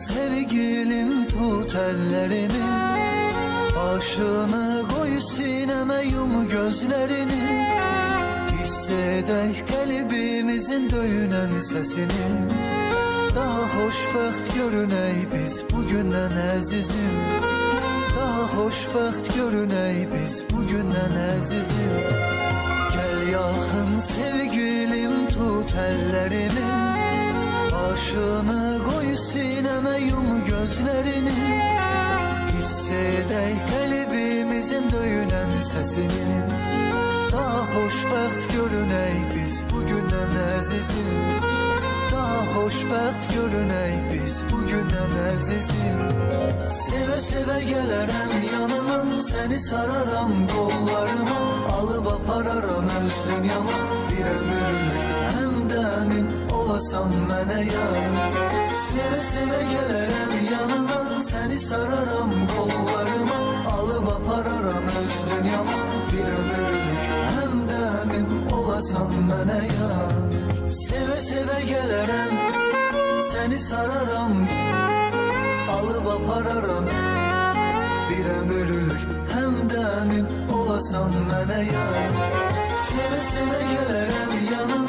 sevgilim tut ellerimi, başını koy sineme yum gözlerini. Hissedək kalbimizin döyünen sesini, daha xoşbəxt görünək biz bugündən əzizim. Daha xoşbəxt görünək biz bugündən əzizim. Gəl yaxın sevgilim tut əllərimi, başını qoy sinəmə yum gözlərini. Hissedək kalbimizin döyünən səsini, daha xoşbəxt görünək biz bugündən əzizim. Daha xoşbəxt görünək biz bugündən əzizim. Sevə sevə gələrəm yanına, səni sararam qollarıma, alıb apararam öz dünyama. Bir ömürlük həmdəmim olasan mənə yar. Sevə sevə gələrəm yanına, səni sararam qollarıma, alıb apararam öz dünyama. Bir ömürlük həmdəmim olasan mənə yar. Sevə sevə gələrəm, səni sararam, alıb apararam. Bir ömürlük həmdəmim olasan mənə yar. Sevə sevə gələrəm yanına.